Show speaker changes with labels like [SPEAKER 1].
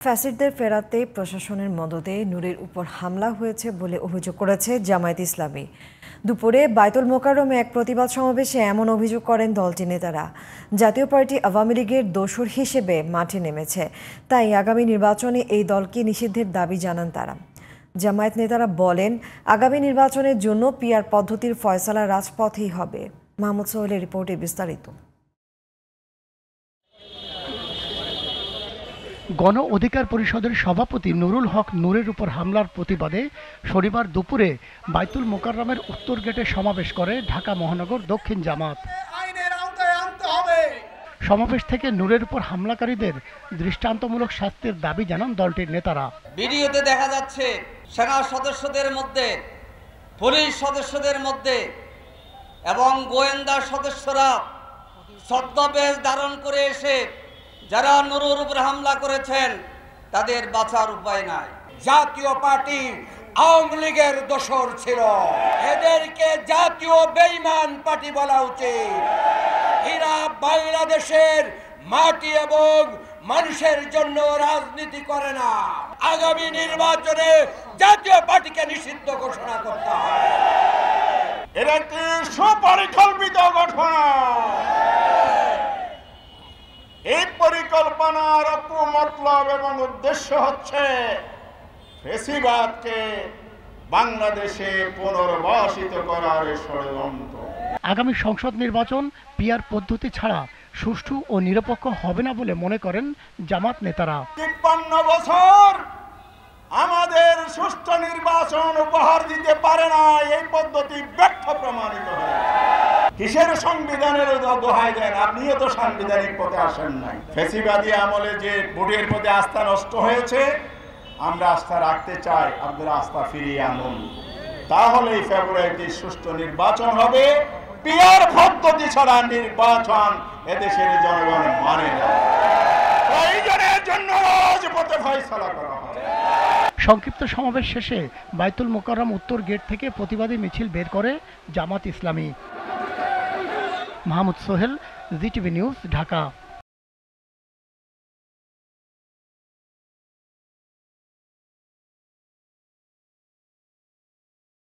[SPEAKER 1] ফ্যাসিস্টদের ফেরাতে প্রশাসনের মদদে নূরের উপর হামলা হয়েছে বলে অভিযোগ করেছে জামায়াত ইসলামী। দুপুরে বায়তুল মোকাররমে এক প্রতিবাদ সমাবেশে এমন অভিযোগ করেন দলটির নেতারা। জাতীয় পার্টি আওয়ামী লীগের দোসর হিসেবে মাঠে নেমেছে, তাই আগামী নির্বাচনে এই দলকে নিষিদ্ধের দাবি জানান তারা। জামায়াত নেতারা বলেন, আগামী নির্বাচনের জন্য পিআর পদ্ধতির ফয়সালা রাজপথেই হবে। মাহমুদ সোহেলের রিপোর্টে বিস্তারিত।
[SPEAKER 2] গণ অধিকার পরিষদের সভাপতি নুরুল হক নূরের উপর হামলার প্রতিবাদে শনিবার দুপুরে বায়তুল মোকাররমের উত্তর গেটে সমাবেশ করে ঢাকা মহানগর দক্ষিণ জামাত। সমাবেশ থেকে নূরের উপর হামলাকারীদের দৃষ্টান্তমূলক শাস্তির দাবি জানান দলটির নেতারা।
[SPEAKER 3] ভিডিওতে দেখা যাচ্ছে সেনা সদস্যদের মধ্যে, পুলিশ সদস্যদের মধ্যে এবং গোয়েন্দা সদস্যরা ছদ্মবেশ ধারণ করে এসে যারা নুরুর উপর হামলা করেছেন তাদের বাঁচার উপায় নাই।
[SPEAKER 4] জাতীয় পার্টি আওয়ামী লীগের দোসর ছিল, এদেরকে জাতীয় বেঈমান পার্টি বলা উচিত। এরা বাংলাদেশের মাটি এবং মানুষের জন্য রাজনীতি করে না। আগামী নির্বাচনে জাতীয় পার্টিকে নিষিদ্ধ ঘোষণা করতে হবে।
[SPEAKER 5] এটা একটি সুপরিকল্পিত ঘটনা। এই পরিকল্পনার মতলব এবং উদ্দেশ্য হচ্ছে ফ্যাসিবাদকে বাংলাদেশে পুনর্বাসিত করার ষড়যন্ত্র।
[SPEAKER 2] আগামী সংসদ নির্বাচন পিআর পদ্ধতি ছাড়া সুষ্ঠু ও নিরপেক্ষ হবে না বলে মনে করেন জামাত নেতারা।
[SPEAKER 5] ৫৩ বছর আমাদের সুষ্ঠু নির্বাচন উপহার দিতে পারে না, এই পদ্ধতি ব্যর্থ প্রমাণিত হয়। কিসের সংবিধানের দোহাই দেন? আপনিও তো সাংবিধানিক পথে আসেন নাই। ফ্যাসিবাদী আমলে যে ভোটের প্রতি আস্থা নষ্ট হয়েছে, আমরা আস্থা রাখতে চাই, আপনারা আস্থা ফিরিয়ে আনুন। তাহলে ফেব্রুয়ারিতে সুষ্ঠু নির্বাচন হবে। পিআর পদ্ধতি ছাড়া নির্বাচন এদেশের জনগণ মানে না। প্রয়োজনের জন্য রাজপথে ফয়সালা করা হবে।
[SPEAKER 2] সংক্ষিপ্ত সমাবেশ শেষে বায়তুল মোকাররম উত্তর গেট থেকে প্রতিবাদী মিছিল বের করে জামাত ইসলামী। Mahmud Sohel, GTV news, Dhaka.